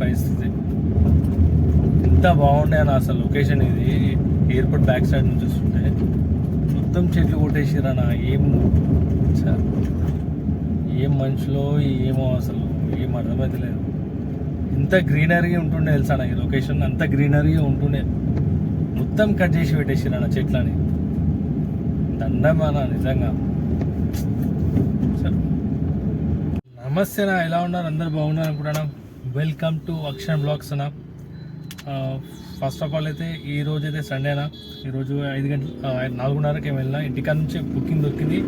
పరిస్థితి. ఎంత బాగుండే అని అసలు లొకేషన్ ఇది. ఎయిర్పోర్ట్ బ్యాక్ సైడ్ నుంచి చూస్తుంటే మొత్తం చెట్లు కొట్టేసిరన్న. ఏం మనుషులో ఏమో అసలు ఏం అర్థమైతే లేదు. ఇంత గ్రీనరీ ఉంటుండే తెలుసా ఈ లొకేషన్. అంత గ్రీనరీ ఉంటుండే, మొత్తం కట్ చేసి పెట్టేసిరన్న చెట్లని. దండమాన నిజంగా. నమస్తే అన్న, ఎలా ఉన్నారు? అందరు బాగున్నారు అనుకుంటున్నా. వెల్కమ్ టు అక్షర్ బ్లాగ్స్ అన్న. ఫస్ట్ ఆఫ్ ఆల్ అయితే ఈరోజు అయితే సండేనా. ఈరోజు 5 గంటలు 4:30కి వెళ్ళినా. ఇంటికాడ నుంచి బుకింగ్ దొరికింది.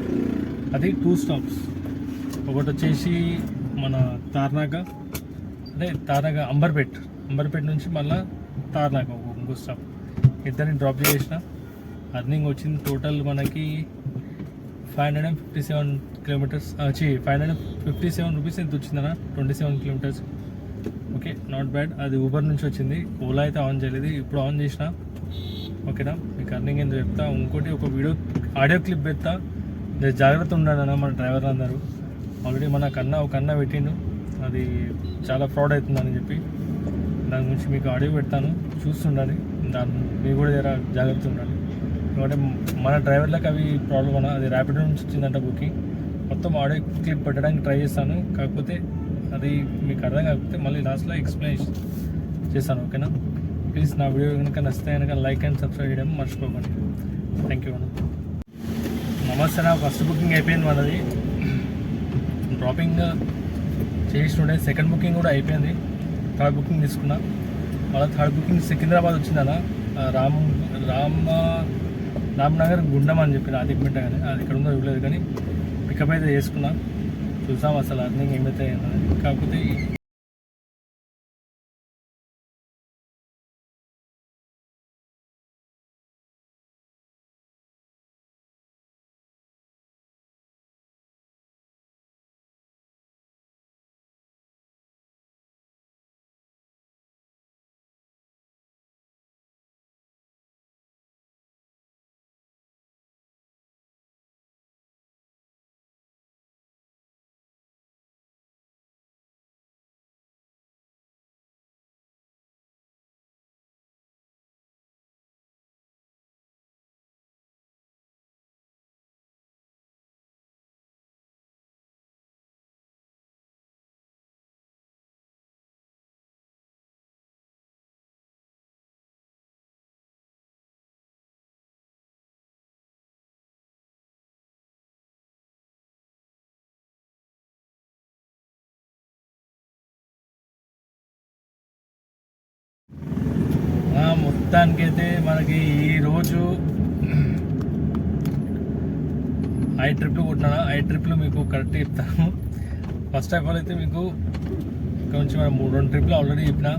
అది 2 స్టాప్స్. ఒకటి వచ్చేసి మన తార్నాక, అంటే తార్నాక అంబర్పేట్ నుంచి మళ్ళీ తార్నాక ఇంకో స్టాప్. ఇద్దరిని డ్రాప్ చేసిన. అర్నింగ్ వచ్చింది టోటల్ మనకి 557 కిలోమీటర్స్ 557 రూపీస్ ఎంత వచ్చిందన్న. 27 కిలోమీటర్స్. Okay, not bad. అది ఊబర్ నుంచి వచ్చింది. ఓలా అయితే ఆన్ చేయలేదు, ఇప్పుడు ఆన్ చేసిన. ఓకేనా, మీకు అర్నింగ్ ఏంటో చెప్తా. ఇంకోటి ఒక ఆడియో క్లిప్ పెడతా. జాగ్రత్త ఉండాలన్న మన డ్రైవర్లు అందరూ. ఆల్రెడీ ఒక అన్న పెట్టిండు, అది చాలా ఫ్రాడ్ అవుతుందని చెప్పి. దాని గురించి మీకు ఆడియో పెడతాను, చూస్తుండాలి. మీరు కూడా జాగ్రత్త ఉండాలి. ఎందుకంటే మన డ్రైవర్లకు అవి ప్రాబ్లం అన్న. అది ర్యాపిడో నుంచి వచ్చిందంట బుకింగ్. మొత్తం ఆడియో క్లిప్ పెట్టడానికి ట్రై చేస్తాను, కాకపోతే అది మీకు అర్థం కాకపోతే మళ్ళీ లాస్ట్లో ఎక్స్ప్లెయిన్ చేస్తాను. ఓకేనా, ప్లీజ్ నా వీడియో కనుక నచ్చితే కనుక లైక్ అండ్ సబ్స్క్రైబ్ చేయడం మర్చిపోకండి. థ్యాంక్ యూ అన్న. నమస్తే అన్న. ఫస్ట్ బుకింగ్ అయిపోయింది మనది. డ్రాపింగ్ చేస్తుండే. సెకండ్ బుకింగ్ కూడా అయిపోయింది. థర్డ్ బుకింగ్ తీసుకున్నా. మళ్ళీ థర్డ్ బుకింగ్ సికింద్రాబాద్ వచ్చిందన్న. రామ్నగర్ గుండం అని చెప్పిన. అది పెట్టా కానీ అది ఇక్కడ ఉందో ఇవ్వలేదు, కానీ పికప్ అయితే చేసుకున్నా. చూసాం అసలు అర్నింగ్ ఏమైతే కాకపోతే మొత్తానికైతే మనకి ఈరోజు 5 ట్రిప్లు కొట్టినా. 5 ట్రిప్లు మీకు కరెక్ట్ చెప్తాను. ఫస్ట్ ఆఫ్ ఆల్ అయితే మీకు ఇక్కడ నుంచి మనం 2 ట్రిప్లు ఆల్రెడీ చెప్పిన.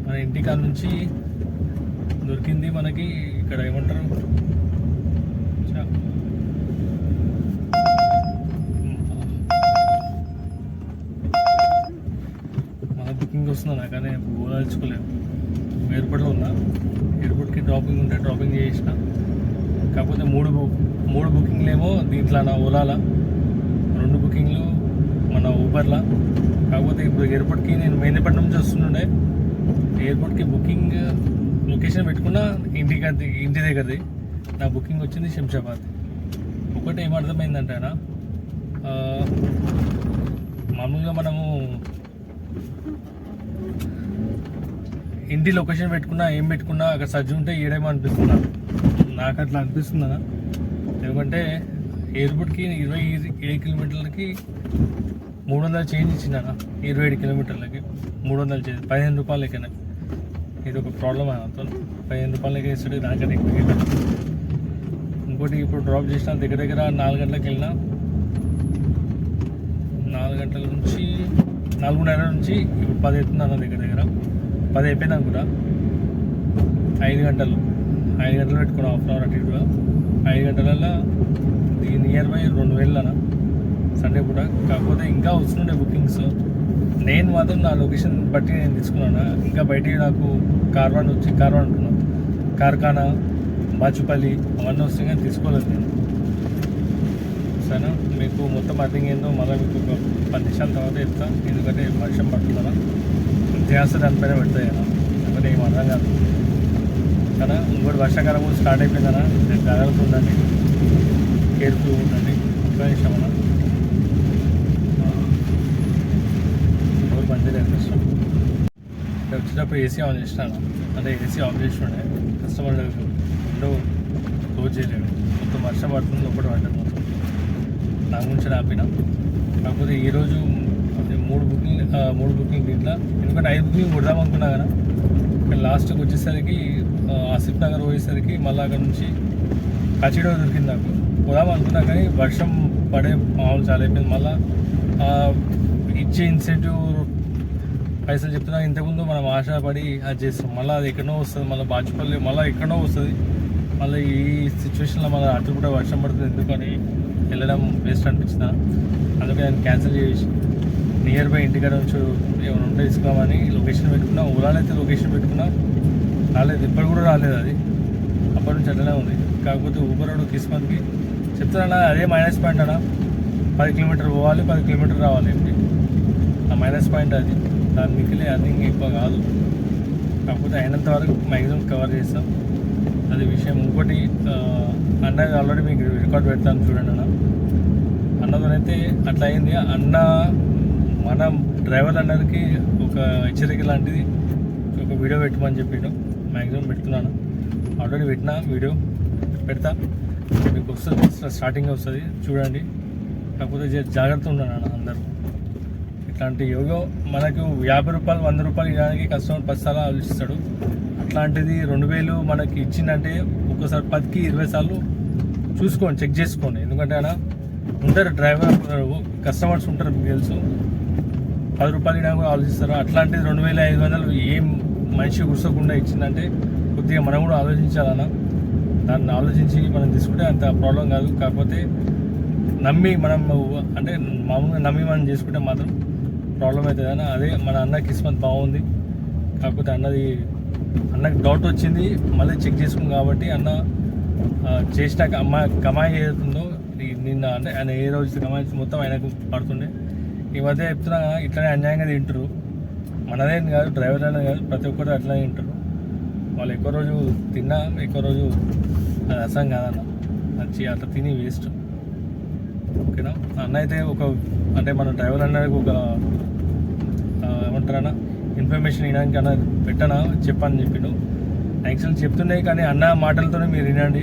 మన ఇంటికాడ నుంచి దొరికింది మనకి ఇక్కడ ఏమంటారు, మన బుకింగ్ వస్తుందా కానీ పోదాల్చుకోలేదు. ఎయిర్పోర్ట్లో ఉన్నా. ఎయిర్పోర్ట్కి డ్రాపింగ్ ఉంటే డ్రాపింగ్ చేసిన. కాకపోతే మూడు బుకింగ్లు ఏమో దీంట్లో నా ఓలాలా, 2 బుకింగ్లు మన ఊబర్లా. కాకపోతే ఇప్పుడు ఎయిర్పోర్ట్కి నేను మెయిన్పట్నం నుంచి వస్తుండే. ఎయిర్పోర్ట్కి బుకింగ్ లొకేషన్ పెట్టుకున్నా ఇంటి దగ్గరది. నా బుకింగ్ వచ్చింది శంషాబాద్. ఒకటి ఏమర్థమైందంటే మామూలుగా మనము ఇంటి లొకేషన్ పెట్టుకున్నా ఏం పెట్టుకున్నా అక్కడ సజ్జు ఉంటే ఏడేమో అనిపిస్తున్నా. నాకు అట్లా అనిపిస్తుందా. ఎందుకంటే ఎయిర్పోర్ట్కి 27 కిలోమీటర్లకి 300 చేంజ్ ఇచ్చిందా. 27 కిలోమీటర్లకి 300 చేంజ్, 15 రూపాయలు లెక్కనే. ఇది ఒక ప్రాబ్లం అంతా. 15 రూపాయలు లెక్క ఇస్తుంటే దానికన్నా ఎక్కువ. ఇంకోటి ఇప్పుడు డ్రాప్ చేసిన దగ్గర 4 గంటలకు వెళ్ళినా. 4 గంటల నుంచి 4:30 నుంచి ఇప్పుడు 10 అవుతుంది దగ్గర 10 అయిపోయింది అనుకుంటా. 5 గంటలు పెట్టుకున్నాం. హాఫ్ అన్ అవర్ అటు ఇటుగా 5 గంటలలో నియర్ బై 2000 అన్న సండే పూట. కాకపోతే ఇంకా వస్తుండే బుకింగ్స్. నేను మాత్రం నా లొకేషన్ బట్టి నేను తీసుకున్నాను. ఇంకా బయటికి నాకు కార్వాన్ అంటున్నాను, కార్ఖానా, బాచుపల్లి అవన్నీ వస్తే కానీ తీసుకోలేదు నేను. సరేనా, మీకు మొత్తం అర్థం ఏందో మళ్ళీ మీకు ఒక 10 నిమిషాల తర్వాత చెప్తాను. ఎందుకంటే వర్షం పడుతుందా. ధ్యాస దానిపైన పెడతాయి కదా, అంటే ఏం అర్థం కాదు కదా. ఇంకోటి వర్షాకాలం కూడా స్టార్ట్ అయిపోయిందనా, జాగ్రత్త ఉండండి, కేర్ఫుల్ ఉండండి. ఒక్క నిమిషం అన్న, ఎవరు బంద్ చేయలేదు కష్టం. వచ్చేటప్పుడు ఏసీ ఆన్ చేసినాను, అంటే ఏసీ ఆఫ్ చేసి ఉండే, కస్టమర్ విండో క్లోజ్ చేయలేడు, మొత్తం వర్షం పడుతుంది, ఒకటి పడ్డది మొత్తం. నా గురించి ఆపిన. కాకపోతే ఈరోజు 3 బుకింగ్ దీంట్లో, ఎందుకంటే 5 బుకింగ్ కొడదాం అనుకున్నా కదా, కానీ లాస్ట్కి వచ్చేసరికి ఆసిఫ్ నగర్ పోయేసరికి మళ్ళీ అక్కడ నుంచి కచిడో దొరికింది నాకు. పోదాం అనుకున్నా కానీ వర్షం పడే మామూలు చాలా అయిపోయింది. మళ్ళీ ఇచ్చే ఇన్సెంటివ్ పైసలు చెప్తున్నా, ఇంతకుముందు మనం ఆశపడి అది చేస్తాం, మళ్ళీ అది ఎక్కడో వస్తుంది, మళ్ళీ బాచుపల్లి మళ్ళీ ఎక్కడో వస్తుంది. మళ్ళీ ఈ సిచ్యువేషన్లో మళ్ళీ అటు కూడా వర్షం పడుతుంది, ఎందుకని వెళ్ళడం వేస్ట్ అనిపించిందా, అందుకే నేను క్యాన్సిల్ చేసి నియర్ బై ఇంటికాడ నుంచి ఏమైనా ఉంటే తీసుకోమని లొకేషన్ పెట్టుకున్నా. ఓలాలో అయితే లొకేషన్ పెట్టుకున్నా, రాలేదు, ఇప్పుడు కూడా రాలేదు అది, అప్పటి నుంచి అట్లనే ఉంది. కాకపోతే ఊబర్ వాడు కిస్మత్కి చెప్తున్నా, అదే మైనస్ పాయింట్ అన్న, 10 కిలోమీటర్ పోవాలి, 10 కిలోమీటర్ రావాలి ఏంటి, ఆ మైనస్ పాయింట్ అది. దాని మిగిలి అర్నింగ్ ఎక్కువ కాదు, కాకపోతే అయినంత వరకు మ్యాక్సిమం కవర్ చేస్తాం, అది విషయం. ఇంకోటి అన్న ఆల్రెడీ మీకు రికార్డ్ పెడతాను చూడండి అన్న. అన్నతోనైతే అట్లా అయింది. అన్న మన డ్రైవర్ అన్నకి ఒక హెచ్చరిక లాంటిది ఒక వీడియో పెట్టమని చెప్పిండు, మ్యాక్సిమం పెడుతున్నాను, ఆల్రెడీ పెట్టినా వీడియో పెడతా, మీకు వస్తుంది, స్టార్టింగ్ వస్తుంది చూడండి. కాకపోతే జాగ్రత్త ఉన్నాను అన్న అందరూ. ఇట్లాంటి యోగో మనకు 50 రూపాయలు 100 రూపాయలు ఇవ్వడానికి కస్టమర్ 10 సార్లు ఆలోచిస్తాడు. అట్లాంటిది 2000 మనకి ఇచ్చిందంటే ఒక్కసారి 10కి 20 సార్లు చూసుకోండి, చెక్ చేసుకోండి. ఎందుకంటే అలా ఉంటారు డ్రైవర్, కస్టమర్స్ ఉంటారు, మీకు తెలుసు, 10 రూపాయలు ఇవ్వడానికి కూడా ఆలోచిస్తారు. అట్లాంటిది 2500 ఏం మనిషి కూర్చోకుండా ఇచ్చిందంటే కొద్దిగా మనం కూడా ఆలోచించాలన్నా. దాన్ని ఆలోచించి మనం తీసుకుంటే అంత ప్రాబ్లం కాదు. కాకపోతే నమ్మి మనం అంటే మామూలుగా నమ్మి మనం చేసుకుంటే మాత్రం ప్రాబ్లం అవుతుంది అన్న. అదే మన అన్న కిస్మత్ బాగుంది, కాకపోతే అన్నకి డౌట్ వచ్చింది, మళ్ళీ చెక్ చేసుకుంది కాబట్టి అన్న చేసినాక కమాయి ఏదవుతుందో నిన్న, అంటే ఆయన ఏ రోజు కమాయి మొత్తం ఆయనకు పడుతుండే. ఈ మధ్య చెప్తున్నా ఇట్లనే అన్యాయంగా తింటారు, మనదేం కాదు, డ్రైవర్ అనేది కాదు, ప్రతి ఒక్కరు అట్లనే తింటారు. వాళ్ళు ఎక్కువ రోజు తిన్నా ఎక్కువ రోజు అది అసం కాదన్న, మంచి అట్లా తిని వేస్ట్. ఓకేనా అన్న అయితే అంటే మన డ్రైవర్ అన్నది ఒక ఏమంటారన్నా ఇన్ఫర్మేషన్ వినడానికి అన్న పెట్టనా చెప్పని చెప్పిండు. యాక్చువల్ చెప్తున్నాయి కానీ అన్న మాటలతోనే మీరు వినండి,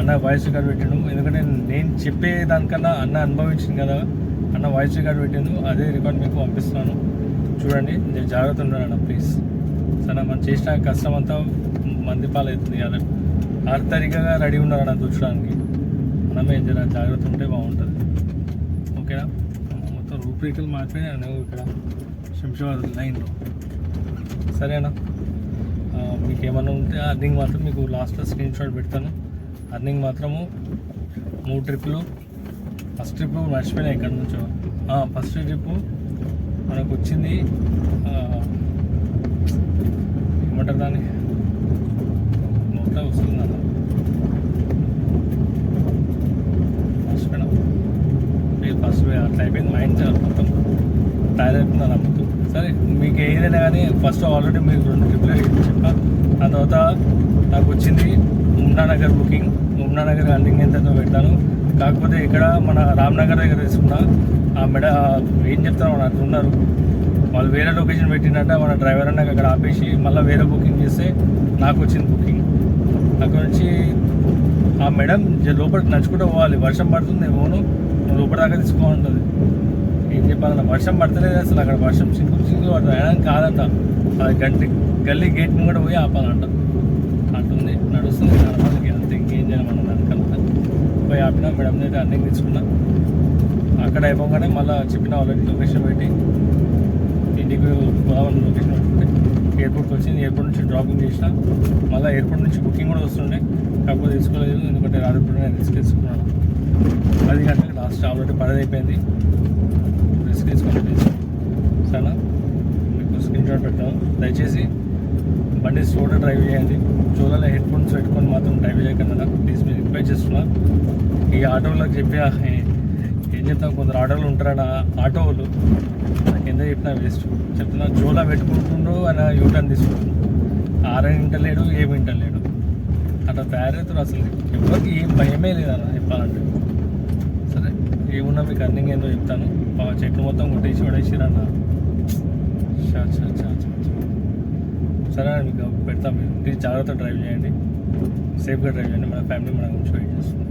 అన్న వాయిస్ రికార్డ్ పెట్టిండు. ఎందుకంటే నేను చెప్పే దానికన్నా అన్న అనుభవించింది కదా, అన్న వాయిస్ రికార్డ్ పెట్టిండు, అదే రికార్డ్ మీకు పంపిస్తున్నాను చూడండి. నేను జాగ్రత్త ఉన్నాను అన్న ప్లీజ్. సరే మనం చేసిన కష్టం అంతా మంది పాలవుతుంది, అలా ఆర్థరికగా రెడీ ఉన్నారన్న చూడడానికి. మనమే జర జాగ్రత్త ఉంటే బాగుంటుంది. ఓకేనా, మొత్తం రూపురేఖలు మారిపోయినాయి నువ్వు ఇక్కడ శంషాబాద్ లైన్లో. సరేనా, మీకు ఏమన్నా ఉంటే అర్నింగ్ మాత్రం మీకు లాస్ట్లో స్క్రీన్ షాట్ పెడతాను. అర్నింగ్ మాత్రము 3 ట్రిప్పులు. ఫస్ట్ ట్రిప్ మర్చిపోయినా ఇక్కడ నుంచో. ఫస్ట్ ట్రిప్పు మనకు వచ్చింది ఏమంటారు దాన్ని, నోట్లో వస్తుంది అన్న, మర్చిపోయినా. ఫస్ట్ అట్లా అయిపోయింది, మైండ్ మొత్తం టైర్ అయిపోయింది అన్న మొత్తం. సరే మీకు ఏదైనా కానీ ఫస్ట్ ఆల్రెడీ మీకు 2 ట్రిప్లు చెప్పా. ఆ తర్వాత నాకు వచ్చింది ఉమ్నానగర్ బుకింగ్. ఉమ్నానగర్ అర్నింగ్ ఎంతతో పెట్టాను. కాకపోతే ఇక్కడ మన రామ్నగర్ దగ్గర తీసుకున్నా, ఆ ఏం చెప్తారు మన అట్లా ఉన్నారు వాళ్ళు, వేరే లొకేషన్ పెట్టినట్ట మన డ్రైవర్ అన్నకి అక్కడ ఆపేసి మళ్ళీ వేరే బుకింగ్ చేస్తే నాకు వచ్చింది బుకింగ్. అక్కడ నుంచి ఆ మేడం లోపలికి నడుచుకుంటూ పోవాలి, వర్షం పడుతుంది ఏమోను, లోపల దాకా తీసుకోవాలంటుంది. ఏం చెప్పాలన్న, వర్షం పడతలేదు అసలు, అక్కడ వర్షం చినుకులు పడుతుంది, అయినా కాదంట, అది గల్లీ గేట్ కూడా పోయి ఆపాలంట. అట్టుంది నడుస్తుంది మనకి, అంతే ఇంకేం చేయాలి మనం దానికన్నా. పోయి ఆపినా మేడం అయితే అర్నింగ్ తీసుకున్నా. అక్కడ అయిపోగానే మళ్ళీ చెప్పిన ఆల్రెడీ లొకేషన్ పెట్టి ఇంటికి పోదామని లొకేషన్ పెట్టుకుంటే ఎయిర్పోర్ట్కి వచ్చింది. ఎయిర్పోర్ట్ నుంచి డ్రాపింగ్ చేసిన, మళ్ళీ ఎయిర్పోర్ట్ నుంచి బుకింగ్ కూడా వస్తుండే, కాకపోతే తీసుకోలేదు ఎందుకంటే రాత్రిపూట నేను రిస్క్ తీసుకున్నాను. 10 గంటలకు లాస్ట్, ఆల్రెడీ 10 అయిపోయింది, రిస్క్ తీసుకొని. సరేనా, మీకు స్క్రీన్ షాట్ పెట్టాను. దయచేసి బండి స్లోగా డ్రైవ్ చేయండి, చోళలో హెడ్ ఫోన్స్ పెట్టుకొని మాత్రం డ్రైవ్ చేయకుండా ప్లీజ్ మీరు రిక్వెస్ట్ చేస్తున్నా. ఈ ఆటోలకు చెప్పి ఏం చెప్తాం, కొందరు ఆటోలు ఉంటారన్న, ఆటోలు నాకు వంద చెప్పినా వేస్ట్. చెప్తున్నా జోలా పెట్టుకుంటుండ్రు అని యూటర్న్ తీసుకుంటుండ్రు. ఆరని వింటలేడు, ఏమి వింటలేడు. అట్లా తయారవుతారు. అసలు ఎవరికి ఏం భయమే లేదన్న చెప్పాలంటే. సరే ఏమున్నా మీకు అర్నింగ్ ఏందో చెప్తాను. చెట్లు మొత్తం కొట్టేసి పడేసిరన్న. సరే మీకు పెడతాం. మీరు ప్లీజ్ జాగ్రత్తగా డ్రైవ్ చేయండి, సేఫ్గా డ్రైవ్ చేయండి. మన ఫ్యామిలీ మన గురించి వెయిట్ చేస్తుంది.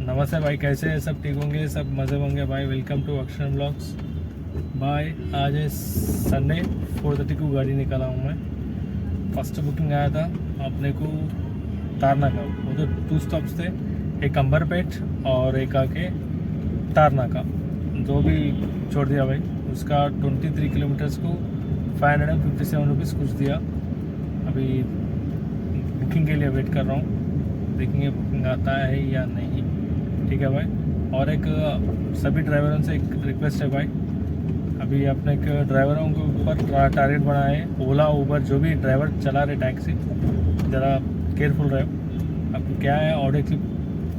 नमस्ते भाई, कैसे हैं सब? ठीक होंगे, सब मज़े होंगे भाई. वेलकम टू अक्षर ब्लॉग्स भाई. आज है संडे, 4:30 को गाड़ी निकाला हूँ मैं. फर्स्ट बुकिंग आया था अपने को तारनाका. वो तो 2 स्टॉप्स थे, एक अंबरपेट और एक आके तारनाका. जो भी छोड़ दिया भाई. उसका 23 किलोमीटर्स को 557 रुपीज़ कुछ दिया. अभी बुकिंग के लिए वेट कर रहा हूँ. देखेंगे बुकिंग आता है या नहीं. ठीक है भाई. और एक सभी ड्राइवरों से एक रिक्वेस्ट है भाई. अभी अपने एक ड्राइवरों के ऊपर टारगेट बनाए है. ओला उबर जो भी ड्राइवर चला रहे टैक्सी, ज़रा केयरफुल रहे. आपको क्या है ऑडियो क्लिप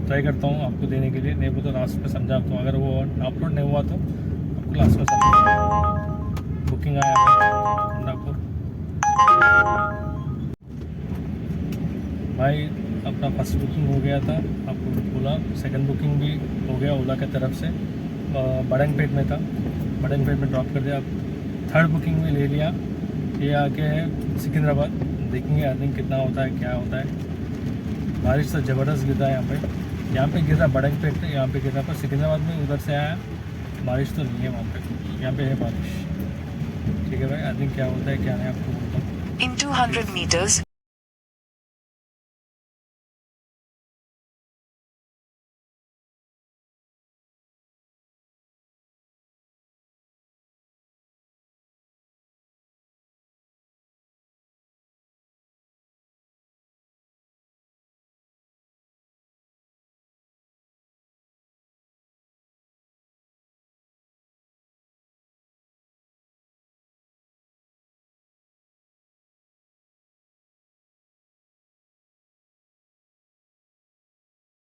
ट्राई करता हूँ आपको देने के लिए. नहीं वो तो लास्ट में समझाता हूँ. अगर वो अपलोड नहीं हुआ तो आपको लास्ट में समझाता हूँ. बुकिंग आया कुंडापुर भाई. अपना फर्स्ट बुकिंग हो गया था, आपको बोला. सेकंड बुकिंग भी हो गया ओला की तरफ से. बड़ंगपेट में था, बड़ंगपेट में ड्रॉप कर दिया. थर्ड बुकिंग भी ले लिया. ये आके है सिकंदराबाद. देखेंगे अर्निंग कितना होता है, क्या होता है. बारिश तो ज़बरदस्त गिरा है यहाँ पे गिरा बड़ंगपेट पे, यहाँ पे गिरा. पर सिकंदराबाद में उधर से आया, बारिश तो नहीं है वहाँ पे. यहाँ पे है बारिश. ठीक है भाई. अर्निंग क्या होता है क्या नहीं आपको बोलता हूँ. In 200 meters.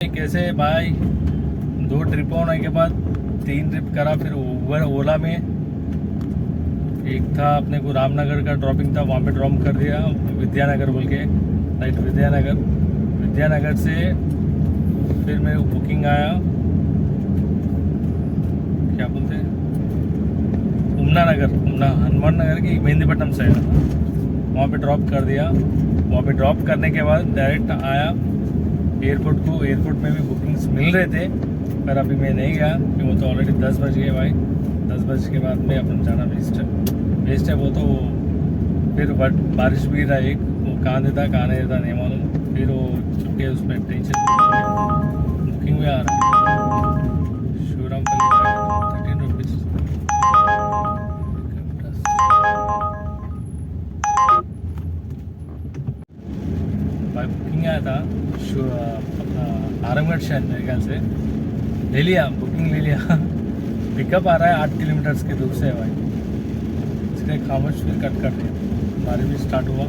कैसे भाई 2 ट्रिप होने के बाद 3 ट्रिप करा. फिर ओला में एक था अपने को रामनगर का ड्रॉपिंग था, वहाँ पे ड्रॉप कर दिया. विद्यानगर बोल के राइट, विद्यानगर से फिर मेरे को बुकिंग आया. क्या बोलते हैं, हनुमान नगर की मेहंदीपट्टनम साइड. वहाँ पे ड्रॉप कर दिया. वहाँ पे ड्रॉप करने के बाद डायरेक्ट आया एयरपोर्ट को. एयरपोर्ट में भी बुकिंग्स मिल रहे थे, पर अभी मैं नहीं गया क्योंकि वो तो ऑलरेडी 10 बज गए भाई. 10 बज के बाद में अपन जाना वेस्ट है. वो तो फिर बारिश भी रहा. एक वो कहाँ देता कहाँ नहीं देता नहीं मालूम. फिर वो चुके उसमें टेंशन. बुकिंग में आ रहा है शिवराम का 13 रुपीज़. भाई बुकिंग आया था अपना आरामगढ़ शहर मेरे ख्याल से. ले लिया, बुकिंग ले लिया. पिकअप आ रहा है 8 किलोमीटर्स के दूर से है भाई. इसलिए खामोश फिर कट कर दिया. बारिश भी स्टार्ट हुआ,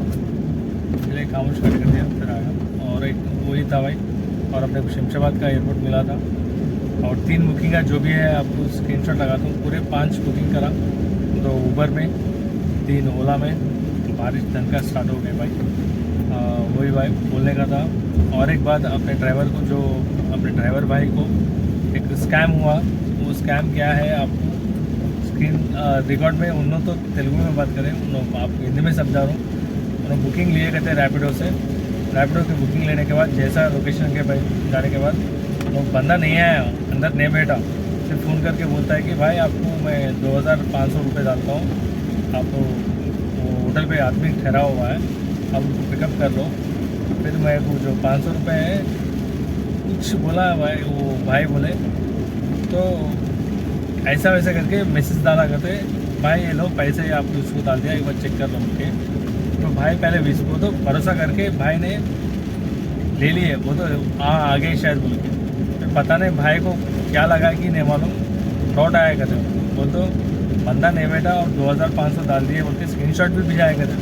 इसलिए खामोश कट कर दिया. फिर आया और एक वही था भाई. और अपने को शमशाबाद का एयरपोर्ट मिला था. और 3 बुकिंग का जो भी है आपको स्क्रीनशॉट लगाता हूँ. पूरे 5 बुकिंग करा. 2 ऊबर में, 3 ओला में. बारिश ढंग का स्टार्ट हो गई भाई. वही भाई बोलने का था. और एक बात, अपने ड्राइवर को जो अपने ड्राइवर भाई को एक स्कैम हुआ. वो स्कैम क्या है आपको स्क्रीन रिकॉर्ड में. उन्होंने तो तेलुगु में बात करें, उन्होंने आपको हिंदी में समझा रहा हूँ. उन्होंने बुकिंग लिए गए थे रैपिडो से. रैपिडो की बुकिंग लेने के बाद जैसा लोकेशन के भाई जाने के बाद वो बंदा नहीं आया, अंदर नहीं बैठा. फिर फ़ोन करके बोलता है कि भाई आपको मैं 2500 रुपये डालता हूँ. आप होटल पे आदमी ठहरा हुआ है, आप उनको पिकअप कर लो. फिर मैं को जो 500 रुपये है कुछ बोला भाई. वो भाई बोले तो ऐसा वैसा करके मैसेज डाला करते भाई ये लो पैसे आपको उसको डाल दिया, एक बार चेक कर लो के. तो भाई पहले वो तो भरोसा करके भाई ने ले लिए. वो तो आ गए शायद बोल के. फिर पता नहीं भाई को क्या लगा कि नहीं मालूम, फ्रॉड आया करते. वो तो बंदा नहीं बैठा और 2500 डाल दिए बोल के स्क्रीन शॉट भी भिजाया करते.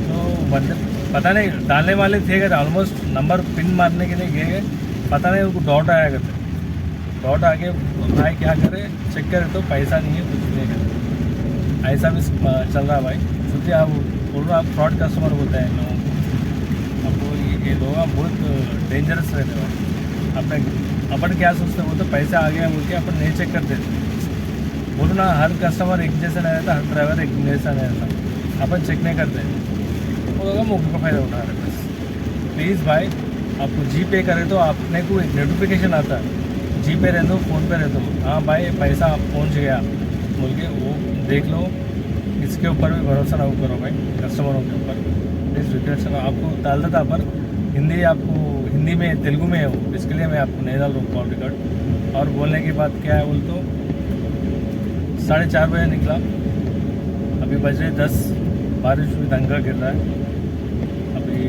तो बंदे पता नहीं डालने वाले थे कि ऑलमोस्ट नंबर पिन मारने के लिए गए, पता नहीं उनको डॉट आया करते, डॉट आके भाई क्या करे, चेक करे तो पैसा नहीं है, कुछ नहीं करे, ऐसा भी चल रहा है भाई। सोचिए आप बोल रहे आप फ्रॉड कस्टमर बोलते हैं लोगों को, आपको ये लोग बहुत डेंजरस रहते हैं। अपन क्या सोचते हैं, वो तो पैसा आ गया बोल के अपन नहीं चेक करते, बोलो ना हर कस्टमर एक जैसा नहीं रहता, हर ड्राइवर एक जैसा नहीं रहता, अपन चेक नहीं करते, वो लोग मौके का फ़ायदा उठा रहे हैं बस। प्लीज़ भाई आपको जी पे करे तो आपने को एक नोटिफिकेशन आता है, जी पे रह दो, फ़ोन पे रह दो, हाँ भाई पैसा आप पहुँच गया बोल के वो देख लो। इसके ऊपर भी भरोसा ना करो भाई, कस्टमरों के ऊपर प्लीज़ रिक्वेस्ट करो। आपको डाल देता पर हिंदी, आपको हिंदी में तेलुगु में है वो, इसके लिए मैं आपको नहीं डाल रहा हूँ कॉल रिकॉर्ड। और बोलने की बात क्या है बोल तो 4:30 बजे निकला, अभी बज रहे 10, बारिश भी दंगा गिर रहा है। अभी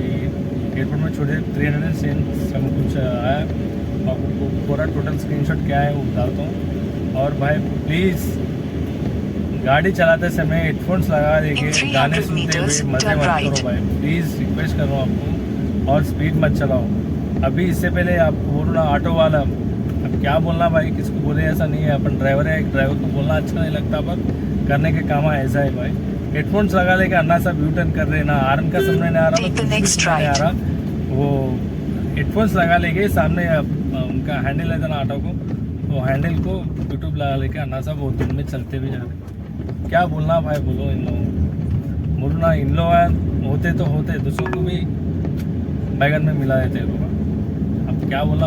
एयरपोर्ट में छोड़े 300 सेंट सब कुछ आया, आपको पूरा टोटल स्क्रीनशॉट क्या है वो बताता हूँ। और भाई प्लीज़ गाड़ी चलाते समय हेडफोन्स लगा देके गाने सुनते हुए मज़े मत करो भाई, प्लीज़ रिक्वेस्ट कर रहा हूँ आपको। और स्पीड मत चलाओ। अभी इससे पहले आप बोलो ना ऑटो वाला, अब क्या बोलना भाई, किसको बोले ऐसा नहीं है, अपन ड्राइवर है, एक ड्राइवर को बोलना अच्छा नहीं लगता, पर करने के काम ऐसा है भाई। हेडफोन्स लगा लेके अन्ना सब यू टर्न कर रहे ना, आर्म का समझ नहीं आ रहा, नहीं आ रहा, वो हेडफोन्स लगा लेके सामने उनका हैंडल है ना ऑटो को, वो हैंडल को यूट्यूब लगा लेके अन्ना सब वो दिन में चलते भी जा रहे। क्या बोलना भाई, बोलो इन लोगों, बोलो ना इन लोग होते तो होते, दूसरों को भी बैगन में मिला देते लोग। अब क्या बोलना,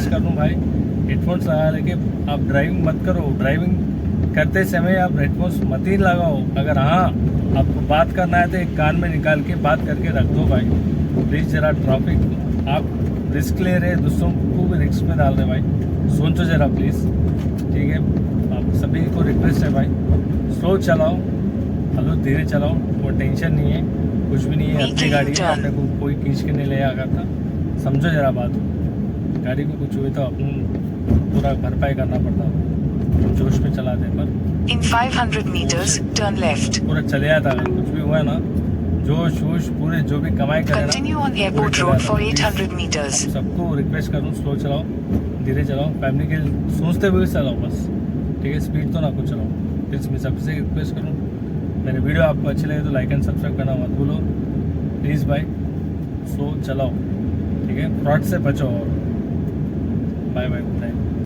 कर दूँ भाई, हेडफोन्स लगा लेके आप ड्राइविंग मत करो। ड्राइविंग करते समय आप हेडफोन्स मत ही लगाओ। अगर हाँ आपको बात करना है तो एक कान में निकाल के बात करके रख दो भाई, प्लीज़। जरा ट्रैफिक आप रिस्क ले रहे, दूसरों को भी रिस्क में डाल रहे भाई, सोचो जरा प्लीज़, ठीक है। आप सभी को रिक्वेस्ट है भाई, स्लो चलाओ, हेलो धीरे चलाओ, कोई टेंशन नहीं है, कुछ भी नहीं है, अपनी गाड़ी है, अपने को कोई खींच के नहीं ले आया था, समझो जरा बात। गाड़ी को कुछ हुए तो अपन पूरा भरपाई करना पड़ता है, जोश में चलाते पर In 500 meters, turn left. पूरा चले आता है, कुछ भी हुआ ना, जोश वोश पूरे जो भी कमाई करे Continue on Airport Road for 800 meters. सबको रिक्वेस्ट करूँ, स्लो चलाओ, धीरे चलाओ, फैमिली के सोचते हुए चलाओ बस, ठीक है। स्पीड तो ना कुछ चलाओ प्लीज़, मैं सबसे रिक्वेस्ट करूँ। मेरे वीडियो आपको अच्छे लगे तो लाइक एंड सब्सक्राइब करना मत भूलो प्लीज़ भाई, स्लो चलाओ, ठीक है। फ्रॉड से बचो। और बाय बाय, गुड नाइट।